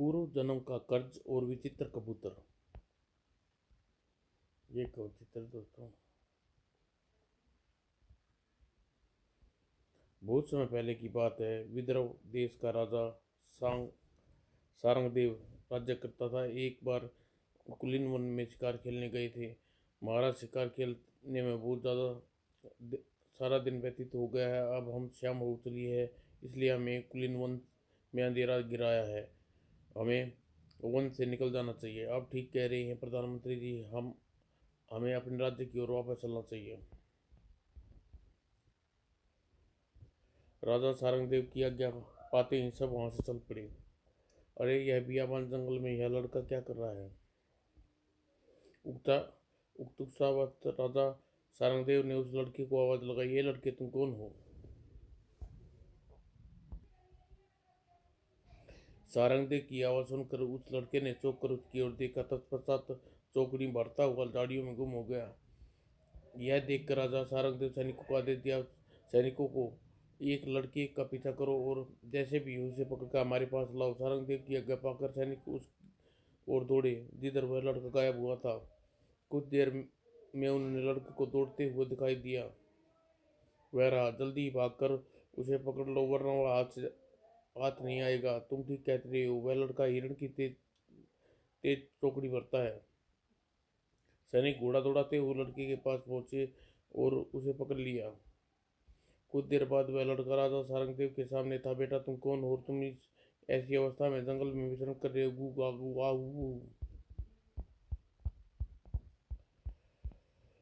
पूर्व जन्म का कर्ज और विचित्र कबूतर। ये कबूतर दोस्तों बहुत समय पहले की बात है। विदर्भ देश का राजा सांग सारंगदेव राज्य करता था। एक बार कुलीन वन में शिकार खेलने गए थे। महाराज, शिकार खेलने में बहुत ज़्यादा सारा दिन व्यतीत हो गया है। अब हम शाम हो चली है, इसलिए हमें कुलीन वन में अंधेरा गिराया है। हमें वन से निकल जाना चाहिए। आप ठीक कह रहे हैं प्रधानमंत्री जी, हमें अपने राज्य की ओर वापस चलना चाहिए। राजा सारंगदेव की आज्ञा पाते ही सब वहां से चल पड़े। अरे, यह बियाबान जंगल में यह लड़का क्या कर रहा है? उगता उत्सुकतावश राजा सारंगदेव ने उस लड़के को आवाज लगाई, ये लड़के तुम कौन हो? सारंगदेव की आवाज सुनकर उस लड़के ने चौंक कर उसकी ओर देखा। तत्पश्चात चौकड़ी भरता हुआ झाड़ियों में गुम हो गया। यह देखकर राजा सारंगदेव सैनिकों को आदेश दिया, सैनिकों को एक लड़के का पीछा करो और जैसे भी हो उसे पकड़कर हमारे पास लाओ। सारंगदेव की आज्ञा पाकर सैनिक उस ओर दौड़े जिधर वह लड़का गायब हुआ था। कुछ देर में उन्होंने लड़के को दौड़ते हुए दिखाई दिया। वह रहा, जल्दी भागकर उसे पकड़ लो वरना वह हाथ नहीं आएगा। तुम ठीक कहते रहे हो, वह लड़का हिरण की तेज तेज चौकड़ी भरता है। सैनिक घोड़ा दौड़ाते हुए लड़के के पास पहुंचे और उसे पकड़ लिया। कुछ देर बाद वह लड़का राजा सारंगदेव के सामने था। बेटा, तुम कौन हो? तुम इस ऐसी अवस्था में जंगल में विचरण कर रहे हो? गू गा गू आहू।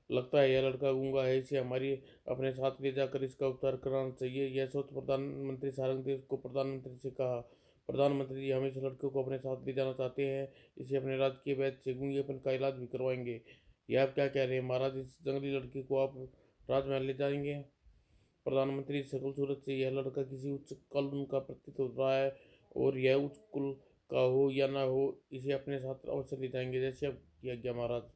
लगता है यह लड़का गूंगा है, इसे हमारी अपने साथ ले जाकर इसका उपचार कराना चाहिए। यह सोच प्रधानमंत्री सारंगदेव को प्रधानमंत्री से कहा, प्रधानमंत्री जी, हम इस लड़के को अपने साथ ले जाना चाहते हैं। इसे अपने राजकीय वैद्य से गूंगेपन का इलाज भी करवाएंगे। यह आप क्या कह रहे हैं महाराज? इस जंगली लड़के को आप राजमहल ले जाएंगे? प्रधानमंत्री, सकल सूरत से यह लड़का किसी उच्च कुल का प्रतीत हो रहा है और यह उच्च कुल का हो या ना हो, इसे अपने साथ अवश्य ले जाएंगे, जैसे अब किया गया महाराज।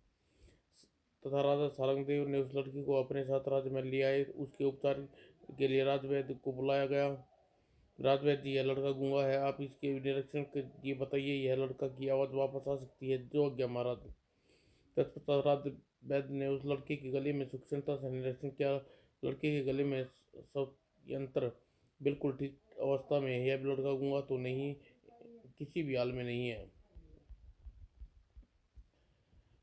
तथा राजा सारंगदेव ने उस लड़की को अपने साथ राजमहल ले आए। उसके उपचार के लिए राजवैद्य को बुलाया गया। राजवैद्य जी, यह लड़का गूंगा है, आप इसके निरीक्षण के लिए बताइए, यह लड़का की आवाज़ वापस आ सकती है? जो आज्ञा महाराज। तत्पश्चात राजवैद्य ने उस लड़के के गले में सूक्ष्मता से निरीक्षण किया। लड़के के गले में सब यंत्र बिल्कुल ठीक अवस्था में है। यह लड़का गूंगा तो नहीं, किसी भी हाल में नहीं है।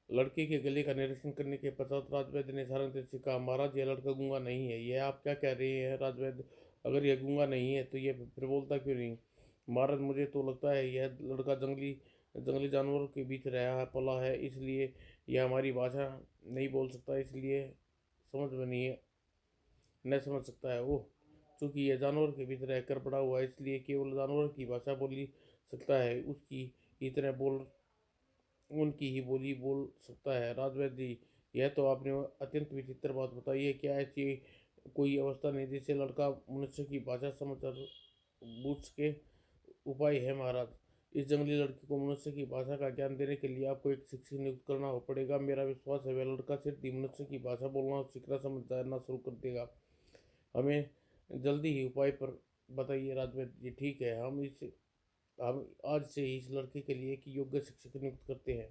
लड़के के गले का निरीक्षण करने के पश्चात राजवैद्य ने सारंगदेव से कहा, महाराज, यह लड़का गूंगा नहीं है। यह आप क्या कह रहे हैं राजवैद्य? अगर यह गूंगा नहीं है तो यह फिर बोलता क्यों नहीं? महाराज, मुझे तो लगता है यह लड़का जंगली जंगली जानवरों के बीच रहा है, पला है, इसलिए यह हमारी भाषा नहीं बोल सकता, इसलिए समझ में नहीं है, न समझ सकता है। ओह, चूंकि यह जानवर के बीच रहकर बड़ा हुआ है, इसलिए केवल जानवर की भाषा बोली सकता है, उसकी ही तरह बोल उनकी ही बोली बोल सकता है। राजवैद्य जी, यह तो आपने अत्यंत विचित्र बात बताई है। क्या ऐसी कोई अवस्था नहीं जिससे लड़का मनुष्य की भाषा समझ और बूझ के? उपाय है महाराज। इस जंगली लड़के को मनुष्य की भाषा का ज्ञान देने के लिए आपको एक शिक्षक नियुक्त करना हो पड़ेगा। मेरा विश्वास है वह लड़का सिर्फ ही मनुष्य की भाषा बोलना सीखना समझना शुरू कर देगा। हमें जल्दी ही उपाय पर बताइए राजवैद्य जी। ठीक है, हम आज से ही इस लड़के के लिए एक योग्य शिक्षक नियुक्त करते हैं।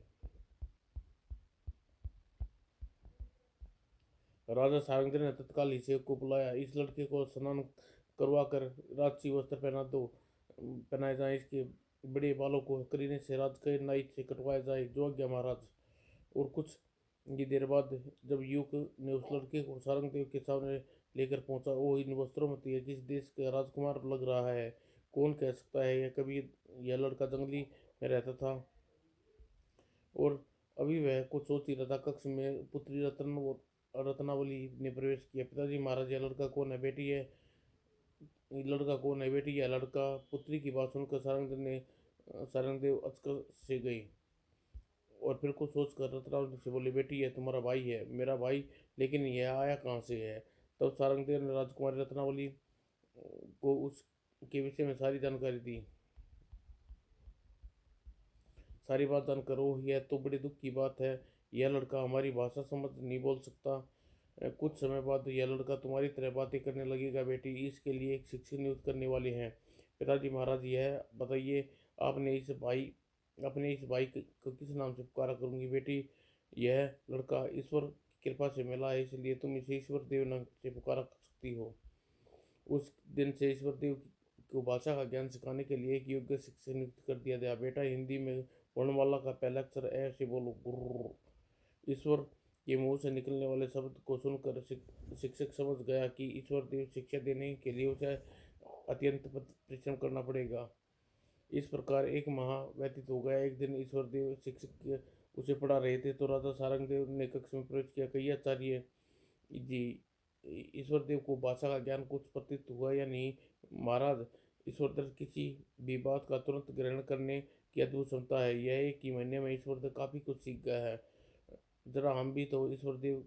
राजा सारंगधर ने तत्काल ही सेवक को बुलाया। इस लड़के को स्नान करवा कर राजसी वस्त्र पहनाए जाए। इसके बड़े बालों को करीने से राजकीय नाई से कटवाया जाए। जो आज्ञा महाराज। और कुछ ही देर बाद जब युवक ने उस लड़के को सारंगदेव के सामने लेकर पहुंचा, वो इन वस्त्रों में तो यह किस देश का राजकुमार लग रहा है। कौन कह सकता है यह कभी यह लड़का जंगली में रहता था? और अभी वह कुछ सोच ही रहा था, कक्ष में पुत्री रत्नावली ने प्रवेश किया। पिताजी महाराज, यह लड़का कौन है? बेटी है ये लड़का कौन है? बेटी, यह लड़का। पुत्री की बात सुनकर सारंगदेव अचकन से गई और फिर कुछ सोचकर रत्नावली से बोली, बेटी, यह तुम्हारा भाई है। मेरा भाई? लेकिन यह आया कहाँ से है? तब सारंगदेव ने राजकुमारी रत्नावली को उसके विषय में सारी जानकारी दी। सारी बात जानकर, ओह, यह तो बड़े दुख की बात है। यह लड़का हमारी भाषा समझ नहीं बोल सकता। कुछ समय बाद यह लड़का तुम्हारी तरह बातें करने लगेगा। बेटी, इसके लिए एक शिक्षक नियुक्त करने वाले हैं। पिताजी महाराज, यह बताइए आपने इस भाई अपने इस भाई को किस नाम से पुकारा करूंगी बेटी? यह लड़का ईश्वर की कृपा से मिला है, इसलिए तुम इसे ईश्वर देव नाम से पुकारा कर सकती हो। उस दिन से ईश्वर देव को भाषा का ज्ञान सिखाने के लिए एक योग्य शिक्षक नियुक्त कर दिया गया। बेटा, हिंदी में वर्णमाला का पहला अक्षर ए से बोलो, गुर्र। ईश्वर के मुंह से निकलने वाले शब्द को सुनकर शिक्षक समझ गया कि ईश्वर देव शिक्षा देने के लिए उसे अत्यंत परिश्रम करना पड़ेगा। इस प्रकार एक माह व्यतीत हो गया। एक दिन ईश्वर देव शिक्षक उसे पढ़ा रहे थे तो राजा सारंग देव ने कक्ष में प्रवेश किया। कही, आचार्य जी, ईश्वर देव को भाषा का ज्ञान कुछ प्रतीत हुआ या नहीं? महाराज, ईश्वर देव किसी भी बात का तुरंत ग्रहण करने की अद्भुत क्षमता है। यह एक ही महीने में ईश्वर देव काफी कुछ सीख गया है। जरा हम भी तो ईश्वर देव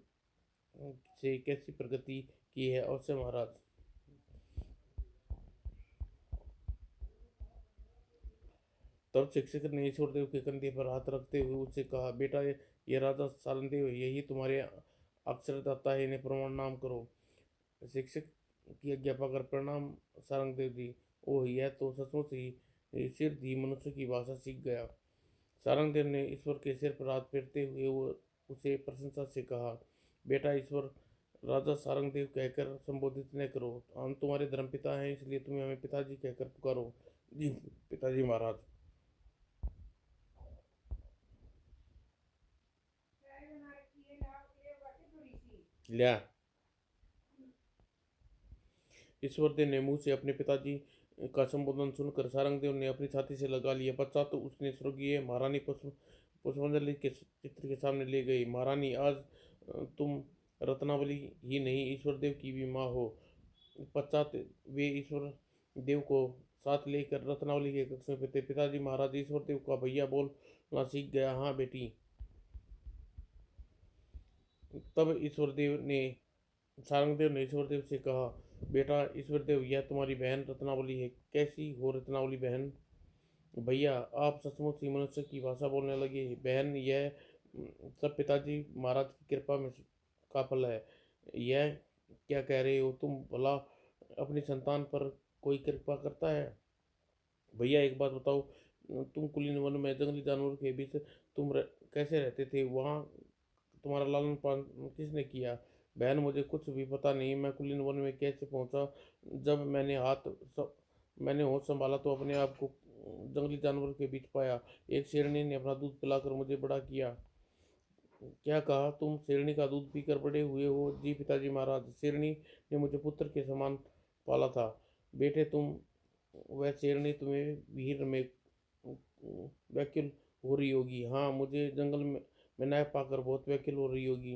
से कैसी प्रगति की है? अवश्य महाराज। तब शिक्षक ने ईश्वरदेव के कंधे पर हाथ रखते हुए उससे कहा, बेटा, ये राजा सारंगदेव यही तुम्हारे अक्षरदाता है, इन्हें प्रणाम नाम करो। शिक्षक की आज्ञा पाकर प्रणाम सारंगदेव जी। ओह, यह तो सचमुच ही सिद्धि मनुष्य की भाषा सीख गया। सारंगदेव ने ईश्वर के सिर पर हाथ फेरते हुए वो उसे प्रशंसा से कहा, बेटा, ईश्वर राजा सारंगदेव कहकर संबोधित न करो। हम तुम्हारे धर्मपिता हैं, इसलिए तुम्हें हमें पिताजी कहकर पुकारो। जी पिताजी महाराज। लिया। ईश्वरदेव ने मुंह से अपने पिताजी का संबोधन सुनकर सारंगदेव ने अपनी छाती से लगा लिया। पश्चात तो उसने स्वर्गीय महारानी पुष्पांजलि के चित्र के सामने ले गई। महारानी, आज तुम रत्नावली ही नहीं, ईश्वरदेव की भी माँ हो। पश्चात वे ईश्वर देव को साथ लेकर रत्नावली के कक्ष में थे। पिताजी महाराज, ईश्वरदेव का भैया बोलना सीख गया। हाँ बेटी। तब सारंगदेव ने ईश्वरदेव से कहा, बेटा ईश्वरदेव, यह तुम्हारी बहन रत्नावली है। कैसी हो रत्नावली बहन? भैया, आप सचमुच ही मनुष्य की भाषा बोलने लगे। बहन, यह सब पिताजी महाराज की कृपा में का फल है। यह क्या कह रहे हो तुम? भला अपनी संतान पर कोई कृपा करता है? भैया, एक बात बताओ, तुम कुलीन वन में जंगली जानवरों के बीच कैसे रहते थे? वहाँ तुम्हारा लालन पालन किसने किया? बहन, मुझे कुछ भी पता नहीं। मैं कुलीन वन में कैसे पहुंचा? जब मैंने होश संभाला तो अपने आप को जंगली जानवरों के बीच पाया। एक शेरनी ने अपना दूध पिलाकर मुझे बड़ा किया। क्या कहा तुम? शेरनी का दूध पीकर बड़े हुए हो? जी पिताजी महाराज, शेरनी ने मुझे पुत्र के समान पाला था। बेटे, वह शेरनी तुम्हें वीर में व्याकुल हो रही होगी। हाँ, मुझे जंगल में न पाकर बहुत व्याकुल हो रही होगी।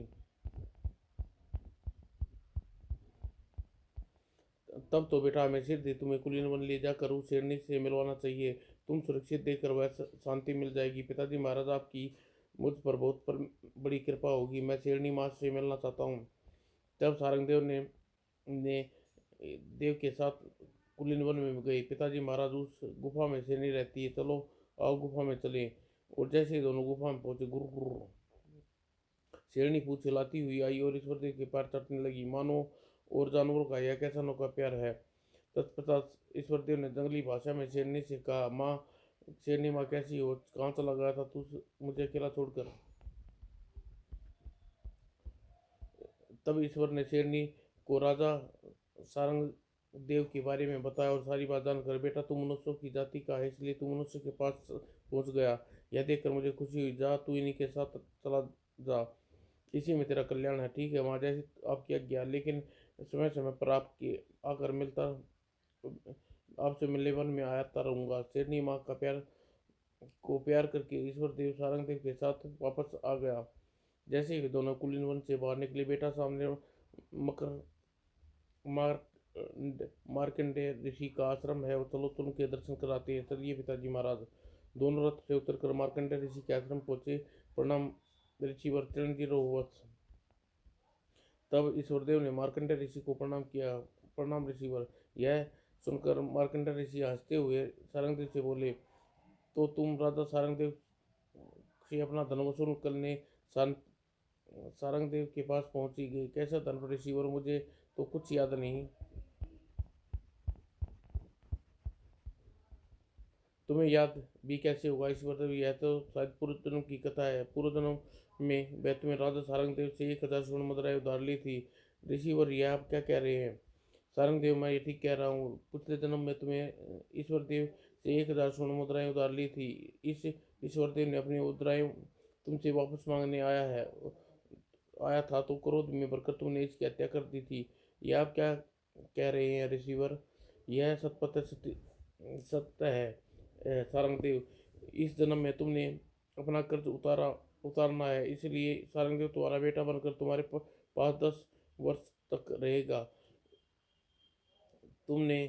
तब तो बेटा, हमें सिर दे तुम्हें कुलीन वन ले जाकर उस शेरनी से मिलवाना चाहिए। तुम सुरक्षित देकर वह शांति मिल जाएगी। पिताजी महाराज, आपकी मुझ पर बड़ी कृपा होगी। मैं शेरनी माँ से मिलना चाहता हूँ। तब सारंगदेव ने देव के साथ कुलीन वन में गए। पिताजी महाराज, उस गुफा में शेरनी रहती है, चलो आओ गुफा में चले। और जैसे ही दोनों गुफा में पहुंचे, गुरु गुरु शेरनी पूछ हिलाती हुई आई और ईश्वरदेव के पैर चाटने लगी। मानो और जानवरों का यह कैसा अनोखा प्यार है। तत्पश्चात ईश्वरदेव ने जंगली भाषा में शेरनी से कहा, माँ, शेरनी माँ, कैसी हो? कहाँ चला गया था तू मुझे अकेला छोड़कर? तब ईश्वर ने शेरनी को राजा सारंग देव के बारे में बताया और सारी बात जानकर, बेटा, तू मनुष्यों की जाति का है, इसलिए तू मनुष्य के पास पहुंच गया। यह देखकर मुझे खुशी हुई। जा, तू इन्हीं के साथ चला जा, इसी में तेरा कल्याण है। ठीक है वहाँ, जैसी आपकी आज्ञा। लेकिन समय समय पर आपके आकर मिलता आपसे मिलने वन में आता रहूंगा। शेरनी माँ का प्यार करके ईश्वर देव सारंग देव के साथ वापस आ गया। जैसे ही दोनों कुलीन वन से बाहर निकले, बेटा, सामने मकर मार मार्कंडेय ऋषि का आश्रम है, और चलो तुम के दर्शन कराते हैं। चलिए पिताजी महाराज। दोनों रथ से उतरकर मार्कंडेय ऋषि के आश्रम पहुंचे। प्रणाम ऋषिवर, चिरंजीव वत्स। तब ईश्वरदेव ने मार्कंडेय ऋषि को प्रणाम किया। प्रणाम ऋषिवर। यह सुनकर मार्कंडेय ऋषि हंसते हुए सारंगदेव से बोले, तो तुम राजा सारंगदेव से अपना धन वसूल करने सारंगदेव के पास पहुंची गई। कैसा धन ऋषिवर? मुझे तो कुछ याद नहीं। तुम्हें याद भी कैसे होगा इस वर्ष? यह तो शायद पूर्व जन्म की कथा है। पूर्व जन्म में वह तुम्हें राजा सारंगदेव से 1000 स्वर्ण मुद्राएं उधार ली थी। ऋषिवर, यह आप क्या कह रहे हैं? सारंगदेव, मैं ये ठीक कह रहा हूँ। पिछले जन्म में तुम्हें ईश्वर देव से 1000 स्वर्ण मुद्राएं उधार ली थी। इस ईश्वर देव ने अपनी मुद्राएं तुमसे वापस मांगने आया था, तो क्रोध में भरकर तुमने इसकी हत्या कर दी थी। यह आप क्या कह रहे हैं ऋषिवर? यह सत्य है सारंगदेव। इस जन्म में तुमने अपना कर्ज उतारना है, इसलिए सारंगदेव तुम्हारा बेटा बनकर तुम्हारे पास 10 वर्ष तक रहेगा। तुमने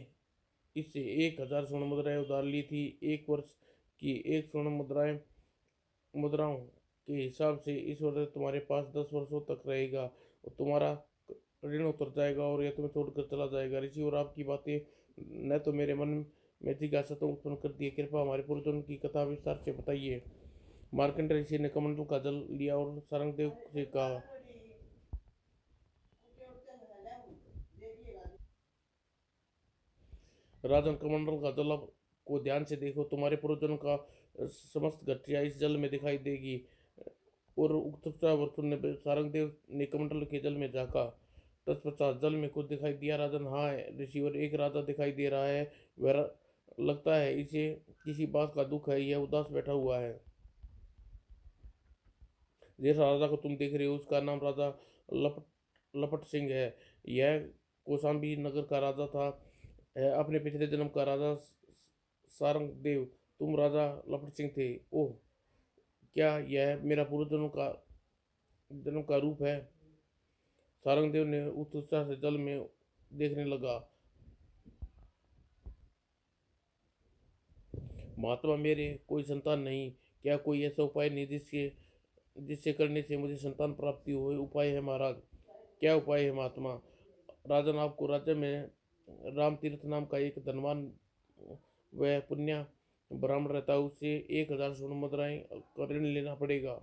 इससे 1000 स्वर्ण मुद्राएं उधार ली थी। 1 वर्ष की एक स्वर्ण मुद्राओं के हिसाब से इस वर्ष तुम्हारे पास 10 वर्षों तक रहेगा और तुम्हारा ऋण उतर जाएगा और यह तुम्हें छोड़कर चला जाएगा। ऋषि, और आपकी बातें न तो मेरे मन में जिज्ञासा तो उत्पन्न कर दिए। कृपया हमारे पूर्वजों की कथा विस्तार से बताइए। मार्कंडेय ऋषि ने कमंडल का जल लिया और सारंगदेव से कहा, राजन, कमंडल का जल को ध्यान से देखो। तुम्हारे पूर्वजों का समस्त घटिया इस जल में दिखाई देगी। और उक्त वर्तुल ने सारंगदेव ने कमंडल के जल में झांका। तत्पश्चात जल में कुछ दिखाई दिया। राजन, हाँ ऋषि, और एक राजा दिखाई दे रहा है। वह लगता है इसे किसी बात का दुख है। यह उदास बैठा हुआ है। जिस राजा को तुम देख रहे हो उसका नाम राजा लपट लपट सिंह है। यह कौशाम्बी नगर का राजा था, है अपने पिछले जन्म का राजा सारंगदेव। तुम राजा लपट सिंह थे। ओह, क्या यह मेरा पूर्व जन्म का रूप है? सारंगदेव ने उत्साह से जल में देखने लगा। महात्मा, मेरे कोई संतान नहीं। क्या कोई ऐसा उपाय नहीं जिससे करने से मुझे संतान प्राप्ति हो? उपाय है महाराज। क्या उपाय है महात्मा? राजन, आपको राज्य में राम तीर्थ नाम का एक धनवान वह पुण्य ब्राह्मण रहता है। उससे 1000 स्वर्ण मुद्राएं का ऋण लेना पड़ेगा।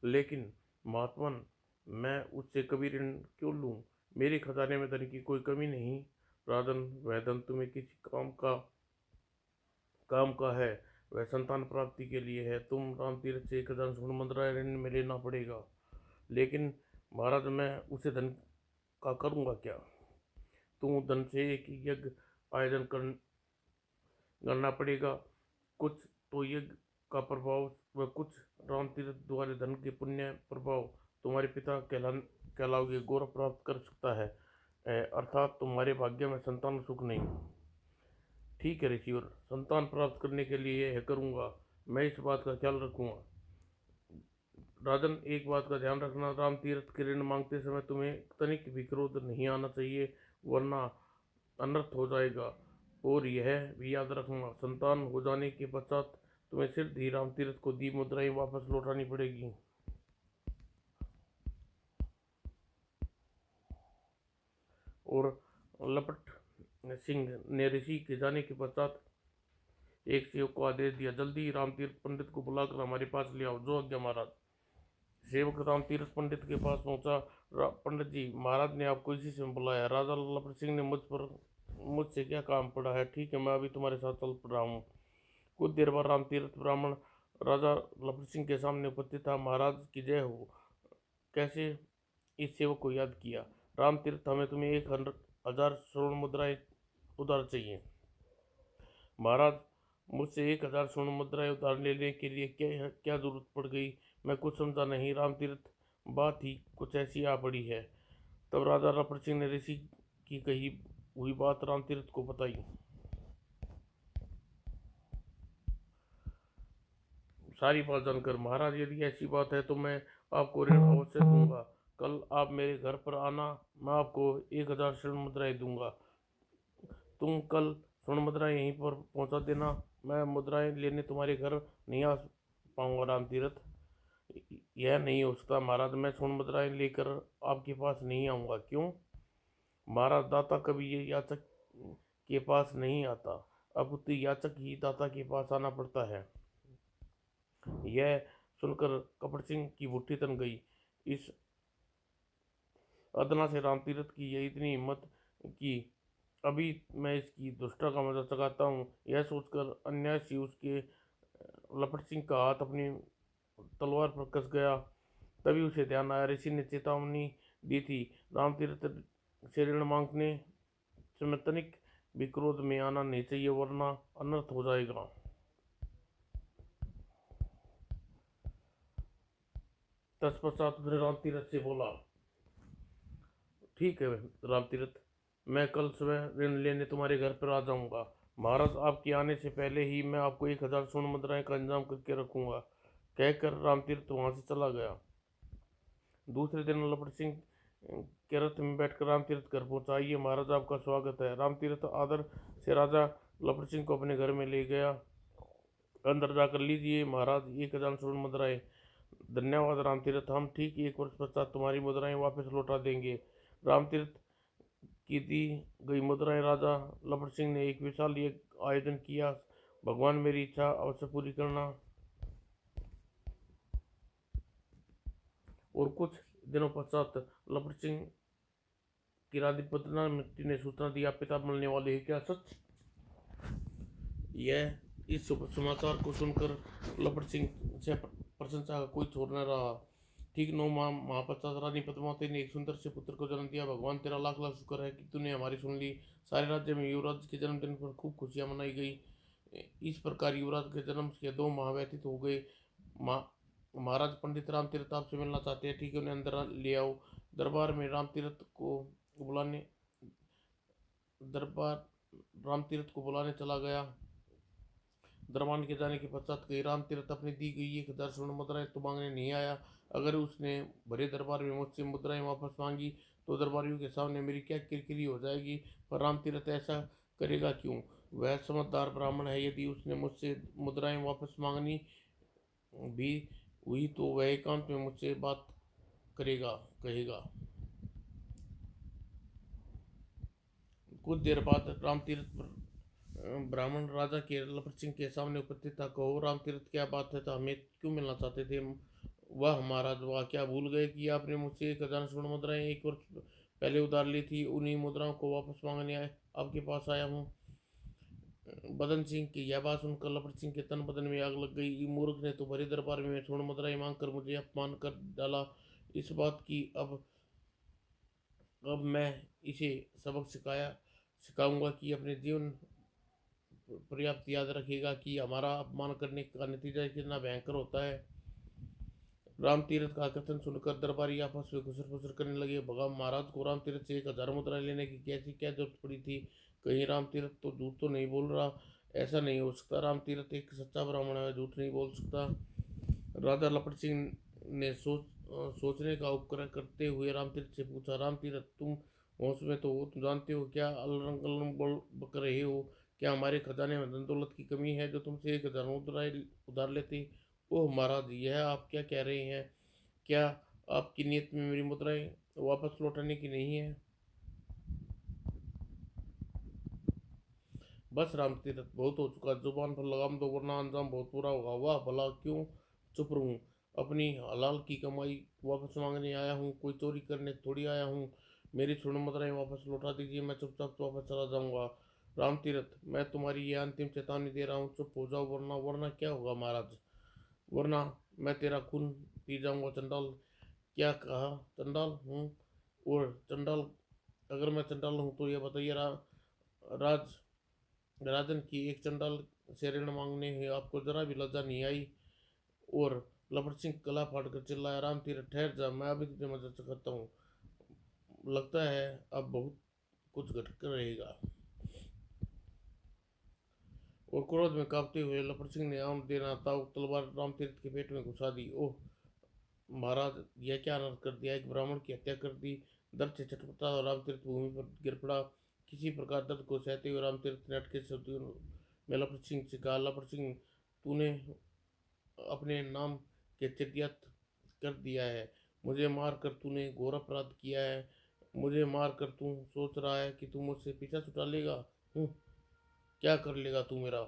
लेकिन महात्मन, मैं उससे कभी ऋण क्यों लूं? मेरे खजाने में धन की कोई कमी नहीं। राजन, वह धन तुम्हें किसी काम का है। वह संतान प्राप्ति के लिए है। तुम राम तीर्थ से 1000 स्वर्ण मुद्राएं ऋण में लेना पड़ेगा। लेकिन महाराज, मैं उसे धन का करूंगा क्या? तुम धन से एक यज्ञ आयोजन करना पड़ेगा। कुछ तो यज्ञ का प्रभाव व कुछ राम तीर्थ द्वारा धन के पुण्य प्रभाव तुम्हारे पिता कहलाओगे गौरव प्राप्त कर सकता है। अर्थात तुम्हारे भाग्य में संतान सुख नहीं। ठीक है ऋषिवर, संतान प्राप्त करने के लिए यह करूंगा। मैं इस बात का ख्याल रखूंगा। राजन, एक बात का ध्यान रखना, राम तीर्थ के ऋण मांगते समय तुम्हें तनिक भी क्रोध नहीं आना चाहिए, वरना अनर्थ हो जाएगा। और यह भी याद रखना, संतान हो जाने के पश्चात तुम्हें सिर्फ ही राम तीर्थ को दी मुद्राएं वापस लौटानी पड़ेगी। और लपट सिंह ने ऋषि के जाने के पश्चात एक सेवक को आदेश दिया, जल्दी राम तीर्थ पंडित को बुलाकर हमारे पास ले आओ। जो आज्ञा महाराज। सेवक राम तीर्थ पंडित के पास पहुंचा। पंडित जी, महाराज ने आपको इसी से बुलाया। राजा लपट सिंह ने मुझसे क्या काम पड़ा है? ठीक है, मैं अभी तुम्हारे साथ चल रहा हूँ। कुछ देर बाद राम तीर्थ ब्राह्मण राजा लपट सिंह के सामने उपस्थित था। महाराज की जय हो। कैसे इस सेवक को याद किया? राम तीर्थ, हमें तुम्हें 1000 स्वर्ण मुद्राएं उधार चाहिए। महाराज, मुझसे 1000 स्वर्ण मुद्राएं उधार लेने के लिए क्या क्या जरूरत पड़ गई? मैं कुछ समझा नहीं। राम तीर्थ, बात ही कुछ ऐसी आ पड़ी है। तब राजा रपट सिंह ने ऋषि की कही हुई बात राम तीर्थ को बताई। सारी बात जानकर, महाराज, यदि ऐसी बात है तो मैं आपको ऋण अवश्य दूंगा। कल आप मेरे घर पर आना, मैं आपको 1000 स्वर्ण मुद्राएं दूंगा। तुम कल स्वर्ण मुद्राएं यहीं पर पहुंचा देना। मैं मुद्राएं लेने तुम्हारे घर नहीं आ पाऊंगा राम तीर्थ। यह नहीं हो सकता महाराज, मैं स्वर्ण मुद्राएं लेकर आपके पास नहीं आऊंगा। क्यों? महाराज, दाता कभी ये याचक के पास नहीं आता। अब तो याचक ही दाता के पास आना पड़ता है। यह सुनकर कपट सिंह की मुट्ठी तन गई। इस अदना से रामतीरथ की ये इतनी हिम्मत कि अभी मैं इसकी दुष्टता का मजा चखाता हूँ। यह सोचकर अन्याय से उसके लपट सिंह का हाथ अपनी तलवार पर कस गया। तभी उसे ध्यान आया, ऋषि ने चेतावनी दी थी, रामतीर्थ से ऋण मांगने समय तनिक भी क्रोध में आना नहीं चाहिए, वरना अनर्थ हो जाएगा। तत्पश्चात उसने रामतीरथ से बोला, ठीक है रामतीरथ, मैं कल सुबह ऋण लेने तुम्हारे घर पर आ जाऊंगा। महाराज, आपके आने से पहले ही मैं आपको 1000 स्वर्ण मुद्राएं का इंतजाम करके रखूंगा। कहकर रामतीर्थ वहां से चला गया। दूसरे दिन लपट सिंह के रथ में बैठकर रामतीर्थ घर पहुंचा। ये महाराज, आपका स्वागत है। रामतीर्थ आदर से राजा लपट सिंह को अपने घर में ले गया। अंदर जाकर, लीजिए महाराज 1000 स्वर्ण मुद्राएं। धन्यवाद रामतीर्थ, हम ठीक 1 वर्ष पश्चात तुम्हारी मुद्राएं वापस लौटा देंगे। रामतीर्थ की दी गई मुद्राएं राजा लपट सिंह ने एक विशाल आयोजन किया। भगवान, मेरी इच्छा अवश्य पूरी करना। और कुछ दिनों पश्चात लपट सिंह की राधिपतना मिट्टी ने सूचना दिया, पिता मिलने वाले हैं क्या सच? यह इस समाचार को सुनकर लपट सिंह से प्रशंसा का कोई छोर न रहा। ठीक 9 माह महापश्चात रानी पद्मावती ने एक सुंदर से पुत्र को जन्म दिया। भगवान, तेरा लाख लाख शुक्र है कि तूने हमारी सुन ली। सारे राज्य में युवराज के जन्मदिन पर खूब खुशियां मनाई गई। इस प्रकार युवराज के जन्म के 2 माह व्यतीत हो गए। महाराज, पंडित रामतीर्थ आपसे मिलना चाहते हैं। ठीक है, उन्हें अंदर ले आओ। दरबार में रामतीर्थ को बुलाने दरबार रामतीर्थ को बुलाने चला गया। दरबान के जाने के पश्चात गई रामतीर्थ अपनी दी गई 1000 स्वर्ण मुद्राएं तो मांगने नहीं आया। अगर उसने भरे दरबार में मुझसे मुद्राएं वापस मांगी तो दरबारियों के सामने मेरी क्या किरकिरी हो जाएगी। पर रामतीर्थ ऐसा करेगा क्यों? वह समझदार ब्राह्मण है। यदि उसने मुझसे मुद्राएं वापस मांगनी भी हुई तो वह एकांत में मुझसे बात करेगा कहेगा। कुछ देर बाद रामतीर्थ ब्राह्मण राजा के लपट सिंह के सामने उपस्थित था। कहो रामतीर्थ, क्या बात है? तो हमें क्यों मिलना चाहते थे? वह महाराज, वाह, क्या भूल गए कि आपने मुझसे 1000 स्वर्ण मुद्राएं 1 वर्ष पहले उधार ली थी? उन्हीं मुद्राओं को वापस मांगने आए आपके पास आया हूँ। बदन सिंह की यह बात सुनकर लपट सिंह के तन बदन में आग लग गई। मूर्ख ने तो भरे दरबार में स्वर्ण मुद्राएं मांगकर मुझे अपमान कर डाला। इस बात की अब मैं इसे सबक सिखाऊंगा कि अपने जीवन पर्याप्त याद रखेगा कि हमारा अपमान करने का नतीजा कितना भयंकर होता है। रामतीर्थ का कथन सुनकर दरबारी आपस में घुसर फुसर करने लगे। भगवान, महाराज को रामतीर्थ से 1000 मुद्रा लेने की कैसी क्या जरूरत पड़ी थी? कहीं रामतीर्थ तो झूठ तो नहीं बोल रहा? ऐसा नहीं हो सकता, रामतीर्थ एक सच्चा ब्राह्मण है, झूठ नहीं बोल सकता। राजा लपट सिंह ने सोचने का उपक्रम करते हुए रामतीर्थ से पूछा, रामतीर्थ, तुम होश में तो हो, तुम जानते हो क्या अलरंग अलरंग बोल बक रहे हो? क्या हमारे खजाने में धन दौलत की कमी है जो तुमसे 1000 मुद्राएं उधार लेते? ओह महाराज, यह आप क्या कह रहे हैं? क्या आपकी नीयत में मेरी मुद्राएं वापस लौटाने की नहीं है? बस रामतीर्थ, बहुत हो चुका, जुबान पर लगाम दो वरना अंजाम बहुत बुरा होगा। वाह भला, क्यों चुप रहूं? अपनी हलाल की कमाई वापस मांगने आया हूँ, कोई चोरी करने थोड़ी आया हूँ। मेरी स्वर्ण मुद्राएं वापस लौटा दीजिए, मैं चुपचाप वापस चला जाऊंगा। रामतीर्थ, मैं तुम्हारी ये अंतिम चेतावनी दे रहा हूँ, चुप हो जाओ, वरना वरना क्या होगा महाराज? वरना मैं तेरा खून पी जाऊंगा। चंडाल, क्या कहा? चंडाल हूँ? और चंडाल, अगर मैं चंडाल हूँ तो यह बताइए राज राजन की एक चंडाल से ऋण मांगने है आपको जरा भी लज्जा नहीं आई? और लपट सिंह गला फाड़ कर चिल्लाया, राम तीरथ ठहर जा, मैं अभी तुझे मदद करता हूँ। लगता है अब बहुत कुछ घट कर रहेगा। और क्रोध में कांपते हुए लपट सिंह ने आम देना ताव तलवार रामतीर्थ के पेट में घुसा दी। ओह महाराज, यह क्या अनर्थ कर दिया? एक ब्राह्मण की हत्या कर दी। दर्द से छटपटा और रामतीर्थ भूमि पर गिर पड़ा। किसी प्रकार दर्द को सहते हुए रामतीर्थ ने अटके शब्दों में लपट सिंह से कहा, लपट सिंह, तूने अपने नाम के चिट्ठियत कर दिया है। मुझे मार कर तूने घोर अपराध किया है। मुझे मार कर तू सोच रहा है कि तू मुझसे पीछा छुड़ा लेगा? क्या कर लेगा तू मेरा?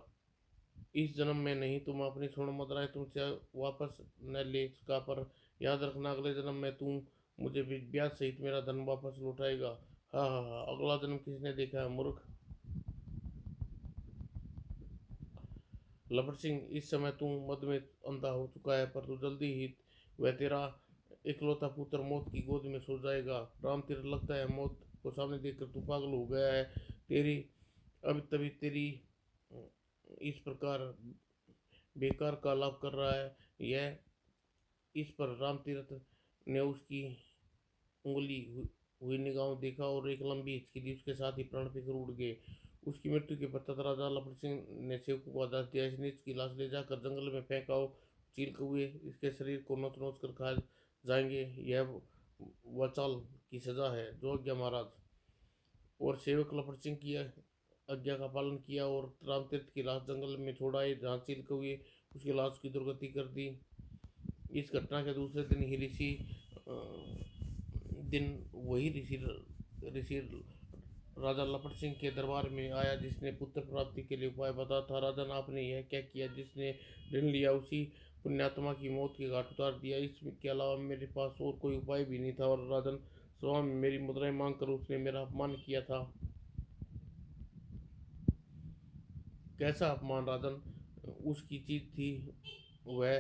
इस जन्म में नहीं तुम अपनी स्वर्ण मुद्राएं तुमसे वापस न ले सका, पर याद रखना अगले जन्म में तुम मुझे ब्याज सहित मेरा धन वापस लौटाएगा। हाँ हाँ हाँ, अगला जन्म किसने देखा है मूर्ख। लपट सिंह, इस समय तू मद में अंधा हो चुका है, पर तू जल्दी ही वह तेरा इकलौता पुत्र मौत की गोद में सो जाएगा। राम तीरथ, लगता है मौत को सामने देखकर तू पागल हो गया है। तेरी अभी तभी तेरी इस प्रकार बेकार का लाभ कर रहा है यह। इस पर राम तीरथ ने उसकी उंगली हुई निगाहों देखा और एक लंबी हिचकी दी, उसके साथ ही प्राण पीकर उड़ गए। उसकी मृत्यु के पश्चात राजा लपट सिंह ने सेवकों को आदेश दिया, इस नीच की लाश ले जाकर जंगल में फेंकाओ। चील कौए इसके शरीर को नोच नोच कर खा जाएंगे, यह वचाल की सजा है। जो आज्ञा महाराज। और सेवक लपट सिंह की आज्ञा का पालन किया और रामतीर्थ की लाश जंगल में छोड़ आए, जहाँ चील कौए उसकी लाश की दुर्गति कर दी। इस घटना के दूसरे दिन ही दिन वही ऋषि राजा लपट सिंह के दरबार में आया, जिसने पुत्र प्राप्ति के लिए उपाय बताया था। राजन, आपने यह क्या किया? जिसने ऋण लिया उसी पुण्यात्मा की मौत के घाट उतार दिया। इसके अलावा मेरे पास और कोई उपाय भी नहीं था। और राजन, सभा में मेरी मुद्राएं मांग कर उसने मेरा अपमान किया था। कैसा अपमान राजन? उसकी चीज थी वह,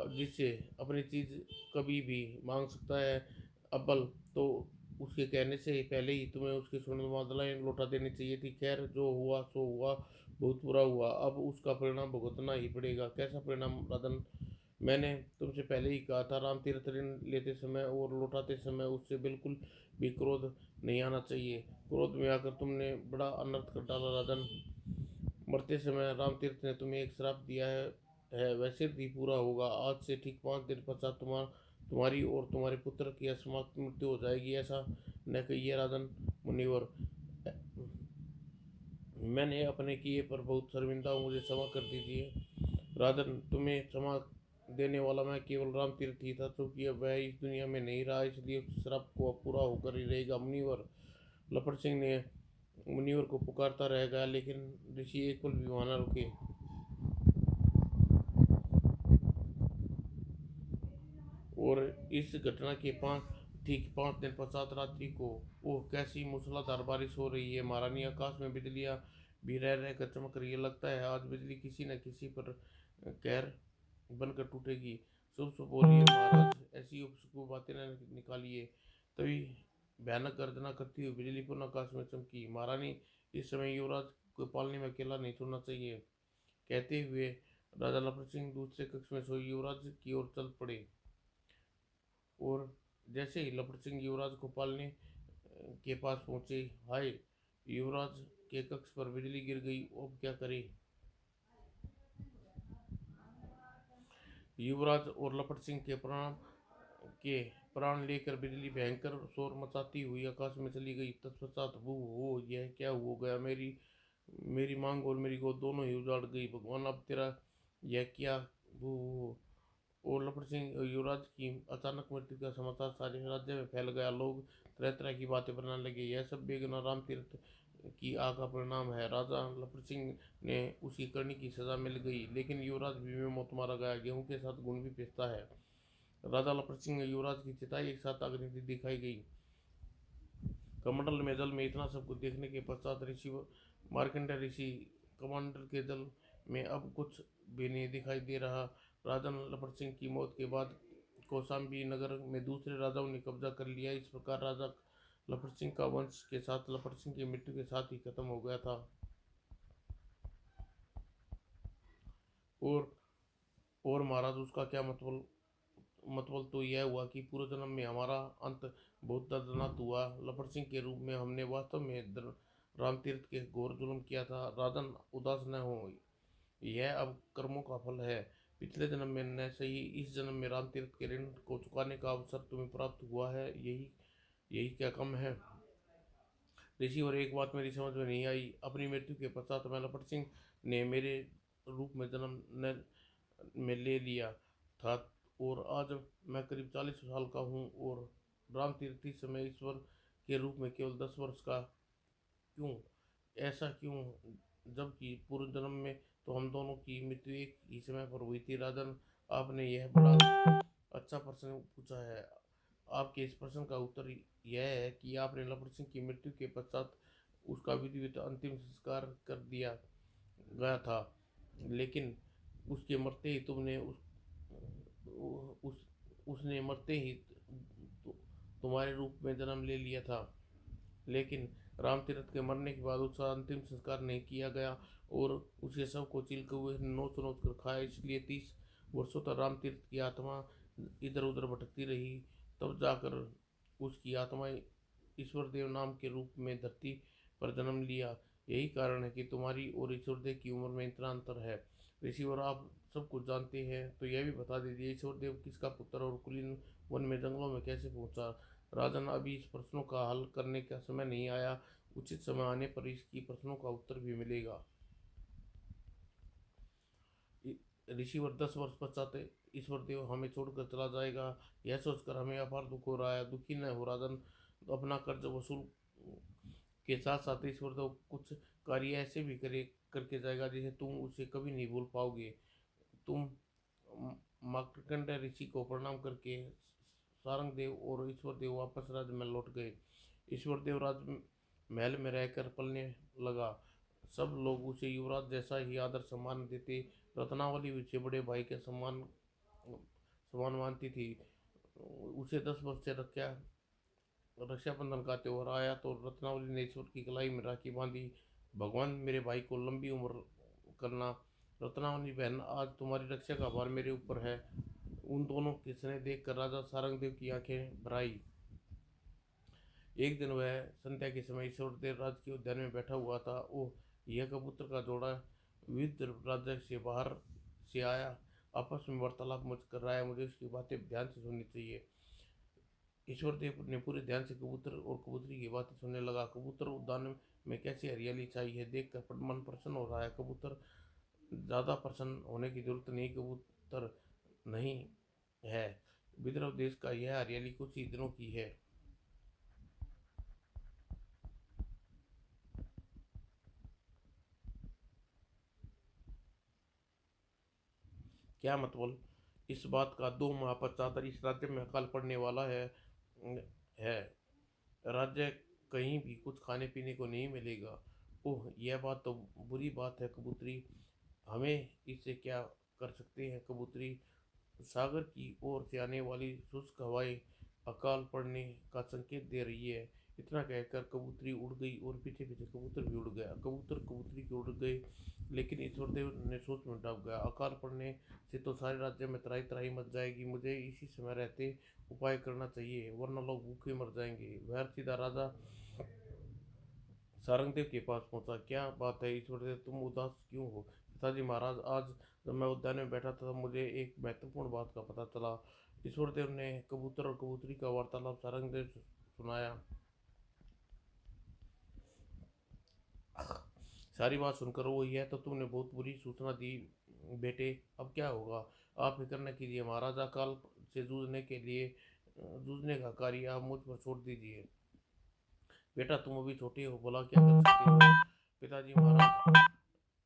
जिससे अपनी चीज कभी भी मांग सकता है। अब्बल तो उसके कहने से पहले ही तुम्हें उसकी स्वर्ण मुद्राएं लौटा देनी चाहिए थी। खैर, जो हुआ सो हुआ, बहुत बुरा हुआ, अब उसका परिणाम भुगतना ही पड़ेगा। कैसा परिणाम राजन? मैंने तुमसे पहले ही कहा था, राम तीर्थ ऋण लेते समय और लौटाते समय उससे बिल्कुल भी क्रोध नहीं आना चाहिए। क्रोध में आकर तुमने बड़ा अनर्थ कर डाला राजन। मरते समय राम तीर्थ ने तुम्हें एक श्राप दिया है वह शीघ्र ही पूरा होगा। आज से ठीक 5 दिन पश्चात तुम्हारी और तुम्हारे पुत्र की असमाप्त मृत्यु हो जाएगी। ऐसा न कहिए राजन मुनिवर, मैंने अपने किए पर बहुत शर्मिंदा हूँ, मुझे क्षमा कर दीजिए। राजन, तुम्हें क्षमा देने वाला मैं केवल राम तीर्थ ही था, क्योंकि अब वह इस दुनिया में नहीं रहा, इसलिए उस श्राप को अब पूरा होकर ही रहेगा। मुनिवर लपट सिंह ने मुनिवर को पुकारता रह गया, लेकिन ऋषि एक पल भी वहां न रुके। और इस घटना के ठीक 5 दिन पश्चात रात्रि को, ओह कैसी मूसलाधार बारिश हो रही है महारानी। आकाश में बिजलियां भी रह रह कर चमक रही है। लगता है आज बिजली किसी न किसी पर कहर बनकर टूटेगी। शुभ शुभ बोलिए महाराज, ऐसी उपशुभ बातें न निकालिए। तभी भयानक गर्जना करती हुई बिजली पुनः आकाश में चमकी। महारानी, इस समय युवराज को पालने में अकेला नहीं छोड़ना चाहिए। कहते हुए राजा लपट सिंह दूसरे कक्ष में सोए युवराज की ओर चल पड़े। और जैसे ही लपट सिंह युवराज को पालने के पास पहुंचे, हाय, युवराज के कक्ष पर बिजली गिर गई, अब क्या करे। युवराज और लपट सिंह के प्राण लेकर बिजली भयंकर शोर मचाती हुई आकाश में चली गई। तत्पश्चात वो हो, यह क्या हो गया? मेरी मेरी मांग और मेरी गोद दोनों ही उजाड़ गई। भगवान, अब तेरा यह क्या? वो और लपट सिंह युवराज की अचानक मृत्यु का समाचार सारे राज्य में फैल गया। लोग तरह तरह की बातें बनाने लगे। यह सब बेगुनाह राम तीर्थ की आग का परिणाम है। राजा लपट सिंह ने उसकी करनी की सजा मिल गई, लेकिन युवराज भी में मौत मारा गया। गेहूं के साथ गुण भी पिसता है। राजा लपट सिंह युवराज की चिताई एक साथ आगनी दिखाई गई। कमंडल में जल में इतना सब कुछ देखने के पश्चात ऋषि मार्कंडेय ऋषि कमांडर के जल में अब कुछ भी नहीं दिखाई दे रहा। राजा लपट सिंह की मौत के बाद कौशाम्बी नगर में दूसरे राजाओं ने कब्जा कर लिया। इस प्रकार राजा लपट सिंह का वंश के साथ लपट सिंह की मृत्यु के साथ ही खत्म हो गया था। और और महाराज, उसका क्या मतलब? मतलब तो यह हुआ कि पूर्व जन्म में हमारा अंत बहुत दर्दनाक हुआ। लपट सिंह के रूप में हमने वास्तव में राम तीर्थ के घोर जुल्म किया था। राजन, उदास न हो, यह अब कर्मों का फल है। पिछले जन्म में न सही, इस जन्म में राम तीर्थ के ऋण को चुकाने का अवसर तुम्हें प्राप्त हुआ है। यही यही क्या कम है ऋषि? और एक बात मेरी समझ में नहीं आई, अपनी मृत्यु के पश्चात मैं लपट सिंह ने मेरे रूप में जन्म न में ले लिया था, और आज मैं करीब 40 साल का हूँ, और राम तीर्थ इस समय ईश्वर के रूप में केवल 10 वर्ष का। क्यों? ऐसा क्यों? जबकि पूर्व जन्म में तो हम दोनों की मृत्यु एक ही समय पर हुई थी। राजन, आपने यह बड़ा अच्छा प्रश्न पूछा है। आपके इस प्रश्न का उत्तर यह है कि आपने लपट सिंह की मृत्यु के पश्चात उसका विधिवत अंतिम संस्कार कर दिया गया था, लेकिन उसके मरते ही तुमने उस उसने मरते ही तुम्हारे रूप में जन्म ले लिया था। लेकिन रामतीरथ के मरने के बाद उसका अंतिम संस्कार नहीं किया गया और उसके शव को चिल कौए ने नोच नोच कर खाया। इसलिए 30 वर्षों तक रामतीरथ की आत्मा इधर उधर भटकती रही। तब जाकर उसकी आत्मा ईश्वरदेव नाम के रूप में धरती पर जन्म लिया। यही कारण है कि तुम्हारी और ईश्वरदेव की उम्र में इतना अंतर है। ऋषिवर, आप सब कुछ जानते हैं, तो यह भी बता दीजिए ईश्वरदेव किसका पुत्र और कुलीन वन में जंगलों में कैसे पहुंचा। राजन, अभी इस प्रश्नों का हल करने का समय नहीं आया। उचित समय आने पर इसकी प्रश्नों का उत्तर भी मिलेगा। ऋषिवर, 10 वर्ष पश्चात ईश्वरदेव हमें छोड़कर चला जाएगा, यह सोचकर हमें अपार दुख हो रहा है। दुखी न हो राजन, तो अपना कर्ज वसूल के साथ साथ ईश्वरदेव कुछ कार्य ऐसे भी करे करके जाएगा जिसे तुम उसे कभी नहीं भूल पाओगे। तुम मार्कंडेय ऋषि को प्रणाम करके सारंगदेव और ईश्वरदेव वापस राजमहल लौट गए। ईश्वरदेव राजमहल में रहकर पलने लगा। सब लोग उसे युवराज जैसा ही आदर सम्मान देते। रत्नावली उसे बड़े भाई के सम्मान समान मानती थी। उसे 10 वर्ष से रक्षाबंधन का त्योहार आया तो रत्नावली ने ईश्वर की कलाई में राखी बांधी। भगवान मेरे भाई को लंबी उम्र करना। रत्नावली बहन, आज तुम्हारी रक्षा का भार मेरे ऊपर है। उन दोनों के स्नेह देखकर राजा सारंगदेव की आंखें भर आई। एक दिन वह संध्या के समय ईश्वरदेव राज के उद्यान में बैठा हुआ था। ओह, यह कबूतर का जोड़ा विविध राज्य से बाहर से आया, आपस में वार्तालाप मुझ कर रहा है। मुझे उसकी बातें ध्यान से सुननी चाहिए। ईश्वरदेव ने पूरे ध्यान से कबूतर और कबूतरी की बातें सुनने लगा। कबूतर उद्यान में कैसी हरियाली छाई है, देखकर मन प्रसन्न हो रहा है। कबूतर, ज़्यादा प्रसन्न होने की जरूरत नहीं, कबूतर नहीं है। विदर्भ देश का यह हरियाली कुछ ही दिनों की है। क्या मतलब? इस बात का 2 माह पश्चात इस राज्य में अकाल पड़ने वाला है। राज्य कहीं भी कुछ खाने पीने को नहीं मिलेगा। ओह, यह बात तो बुरी बात है कबूतरी। हमें इससे क्या कर सकते हैं कबूतरी? सागर की ओर से आने वाली शुष्क हवाएं अकाल पड़ने का संकेत दे रही है। इतना कहकर कबूतरी उड़ गई और पीछे पीछे कबूतर भी उड़ गया। कबूतर कबूतरी के उड़ गए, लेकिन ईश्वरदेव ने सोच में डूब गया। अकाल पड़ने से तो सारे राज्य में त्राही त्राही मच जाएगी। मुझे इसी समय रहते उपाय करना चाहिए, वरना लोग भूखे मर जाएंगे। वह सीधा राजा सारंगदेव के पास पहुंचा। क्या बात है ईश्वरदेव, तुम उदास क्यों हो? पिताजी महाराज, आज जब मैं उद्यान में बैठा था तब मुझे एक महत्वपूर्ण बात का पता चला। ईश्वरदेव ने कबूतर और कबूतरी का वार्तालाप सारंगदेव से सुनाया। सारी बात सुनकर वो, यह तो तुमने बहुत बुरी सूचना दी बेटे। अब क्या होगा? आप फिक्र न कीजिए महाराज, अकाल से जूझने का कार्य आप मुझ पर छोड़ दीजिए। बेटा, तुम अभी छोटे हो, भला क्या कर सकते हो? पिताजी महाराज,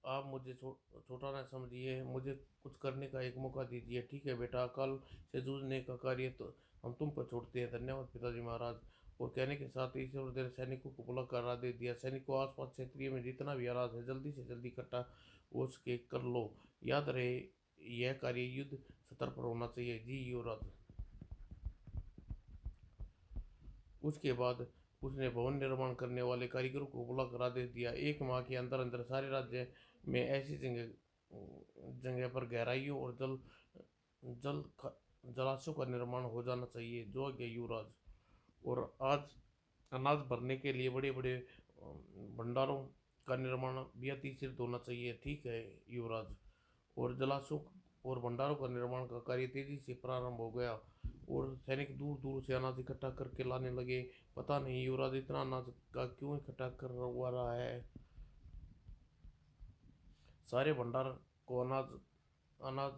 आप मुझे छोटा ना समझिए, मुझे कुछ करने का एक मौका दीजिए। ठीक है बेटा, अकाल से जूझने का कार्य तो हम तुम पर छोड़ते हैं। धन्यवाद पिताजी महाराज। और कहने के साथ ही ईश्वरदेव सैनिकों को बुलाकर आदेश दिया, सैनिकों, आसपास क्षेत्रीय में जितना भी आराध है जल्दी से जल्दी इकट्ठा हो सके कर लो। याद रहे, यह कार्य युद्ध स्तर पर होना चाहिए। जी युवराज। उसके बाद उसने भवन निर्माण करने वाले कारीगरों को बुलाकर आदेश दिया, 1 माह के अंदर अंदर सारे राज्य में ऐसी जगह जगह पर गहराइयों और जल जलाशयों का निर्माण हो जाना चाहिए। जो आज्ञा युवराज। और आज अनाज भरने के लिए बड़े बड़े भंडारों का निर्माण भी अतिशीघ्र होना चाहिए। ठीक है युवराज। और जलाशयों और भंडारों का निर्माण का कार्य तेजी से प्रारंभ हो गया और सैनिक दूर दूर से अनाज इकट्ठा करके लाने लगे। पता नहीं युवराज इतना अनाज का क्यों इकट्ठा कर हुआ रहा है। सारे अनाज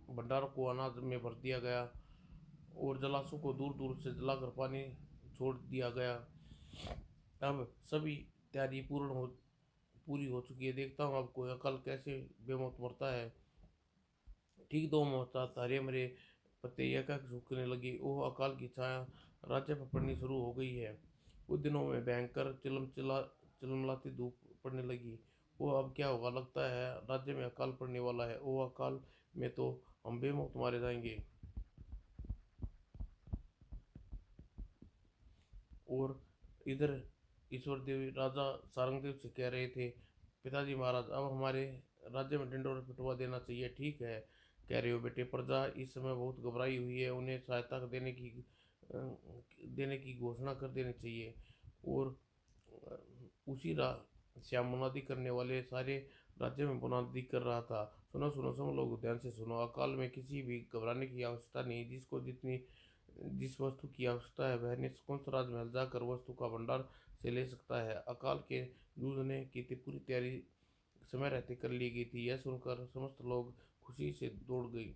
भंडारों को अनाज में भर दिया गया और जलाशयों को दूर दूर से जलाकर पानी छोड़ दिया गया। अब सभी तैयारी पूरी हो चुकी है। देखता हूँ अब कोई अकाल कैसे बेमौत मरता है। ठीक 2 मोहताज हरे मरे पत्ते एकाएक सूखने लगे। ओह! अकाल की छाया राज्य पर पड़नी शुरू हो गई है। कुछ दिनों में भयंकर चिलमिलाती धूप पड़ने लगी। ओह! अब क्या होगा? लगता है राज्य में अकाल पड़ने वाला है। ओह! अकाल में तो हम बेमौत मारे जाएंगे। और इधर ईश्वर देव राजा सारंगदेव से कह रहे थे, पिताजी महाराज अब हमारे राज्य में ढिंढोरा पिटवा देना चाहिए। ठीक है कह रहे हो बेटे, प्रजा इस समय बहुत घबराई हुई है, उन्हें सहायता देने की घोषणा कर देनी चाहिए। और अ, उसी श्याम मुनादी करने वाले सारे राज्य में मुनादी कर रहा था। सुनो सुनो सब लोग ध्यान से सुनो, अकाल में किसी भी घबराने की आवश्यकता नहीं। जिस वस्तु की आवश्यकता है वह निष्कुंठ राजमहल जाकर वस्तु का भंडार से ले सकता है। अकाल के जूझने की पूरी तैयारी समय रहते कर ली गई थी। यह सुनकर समस्त लोग खुशी से दौड़ गई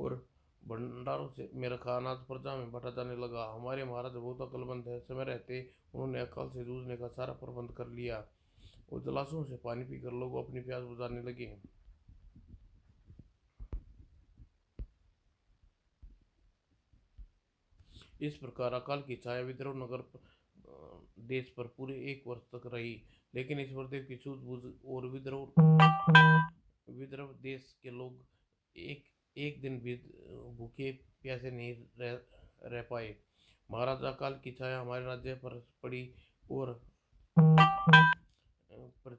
और भंडारों से में रखा अनाज प्रजा में बांटा जाने लगा। हमारे महाराज बहुत अक्लमंद है, समय रहते उन्होंने अकाल से जूझने का सारा प्रबंध कर लिया और जलाशयों से पानी पीकर लोग अपनी प्यास बुझाने लगे। इस प्रकार अकाल की छाया विद्रोह नगर देश पर पूरे 1 वर्ष तक रही। लेकिन ईश्वरदेव की सूझबूझ और विद्रोह देश के लोग एक एक दिन भी भूखे प्यासे नहीं रह पाए। महाराज अकाल की छाया हमारे राज्य पर पड़ी और पर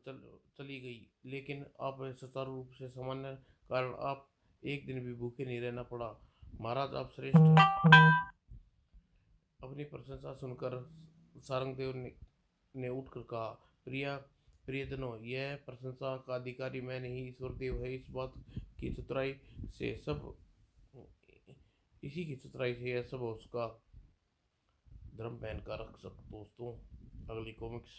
चली गई, लेकिन आप सुचारू रूप से सामान्य कारण आप एक दिन भी भूखे नहीं रहना पड़ा। महाराज आप श्रेष्ठ। अपनी प्रशंसा सुनकर सारंगदेव ने उठकर कहा, प्रिया प्रियजनों, यह प्रशंसा का अधिकारी मैं नहीं ईश्वरदेव है। इस बात की चतुराई से सब इसी की चतुराई से यह सब उसका धर्म पहन कर रख सक। दोस्तों अगली कॉमिक्स